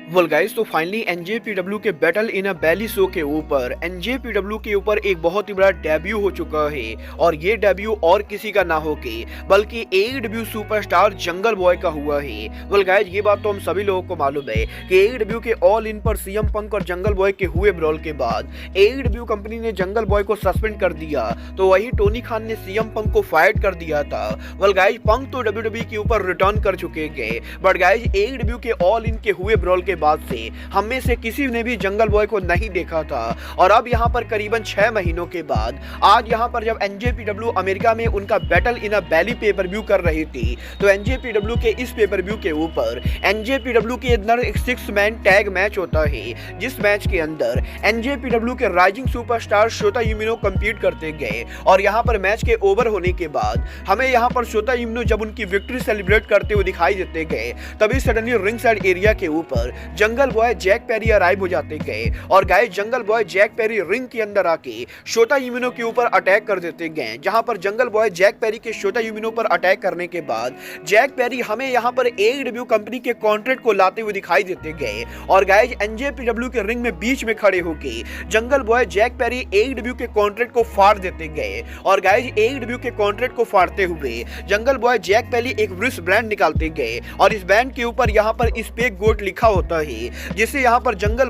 Well guys, तो finally NJPW के Battle in a Valley show के ऊपर एनजेपीडब्ल्यू के ऊपर एक बहुत ही बड़ा डेब्यू हो चुका है। और ये डेब्यू और किसी का ना होके बल्कि एईडब्ल्यू सुपरस्टार जंगल बॉय का हुआ है। वेल गाइस, ये बात तो हम सभी लोगों को मालूम है कि एईडब्ल्यू के ऑल इन पर सीएम पंक और जंगल बॉय के हुए ब्रॉल के बाद एईडब्ल्यू कंपनी ने जंगल बॉय को सस्पेंड कर दिया, तो वही टोनी खान ने सीएम पंक को फायर कर दिया था। वेल गाइस, पंक तो डब्ल्यूडब्ल्यूई के ऊपर रिटर्न कर चुके हैं, बट गाइस एईडब्ल्यू के ऑल इन के हुए ब्रॉल के बाद से हम में से किसी ने भी जंगल बॉय को नहीं देखा था। और अब यहाँ पर करीबन 6 महीनों के बाद आज यहाँ पर जब एनजेपीडब्ल्यू अमेरिका में उनका Battle in a Valley pay per view कर रही थी, तो एनजेपीडब्ल्यू के इस पेपर व्यू के ऊपर एनजेपीडब्ल्यू के अंदर एक 6 मैन टैग मैच होता है, जिस मैच के अंदर एनजेपीडब्ल्यू के राइजिंग सुपरस्टार शोता यूमिनो कंपीट करते गए। और यहाँ पर मैच के ओवर होने के बाद हमें यहाँ पर शोता यूमिनो जब उनकी विक्ट्री सेलिब्रेट करते हुए दिखाई देते गए, तभी सडनली रिंग साइड एरिया के ऊपर Jungle Boy Jack Perry arrive हो जाते गए। और guys, Jungle Boy Jack Perry ring के अंदर आके शोता यूमिनो के ऊपर अटैक कर देते गए। जहां पर जंगल बॉय जैक पेरी के शोता यूमिनो पर अटैक करने के बाद जैक पेरी हमें यहां पर एईडब्ल्यू कंपनी के कॉन्ट्रैक्ट को लाते हुए दिखाई देते गए। और गाइस, एनजेपीडब्ल्यू के रिंग में बीच में खड़े होके Jungle Boy Jack Perry AEW के कॉन्ट्रैक्ट को फाड़ देते गए। और गाइस, एईडब्ल्यू के कॉन्ट्रैक्ट को फाड़ते हुए जंगल बॉय जैक पेरी एक वृक्ष ब्रांड निकालते गए। और इस बैंड के ऊपर यहां पर स्पेक गोट लिखा होता है, जिसे यहाँ पर जंगल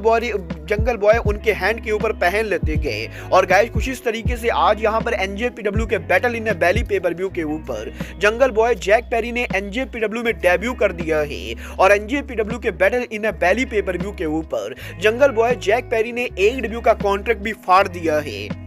बॉय उनके हैंड के ऊपर पहन लेते गए। और गाइस, कुछ इस तरीके से आज यहाँ पर एनजेपीडब्ल्यू के Battle in a Valley pay per view के ऊपर जंगल बॉय जैक पेरी ने एनजेपीडब्ल्यू में डेब्यू कर दिया है। और एनजेपीडब्ल्यू के Battle in a Valley pay per view के ऊपर जंगल बॉय जैक पेरी ने एईडब्ल्यू का कॉन्ट्रैक्ट भी फाड़ दिया है।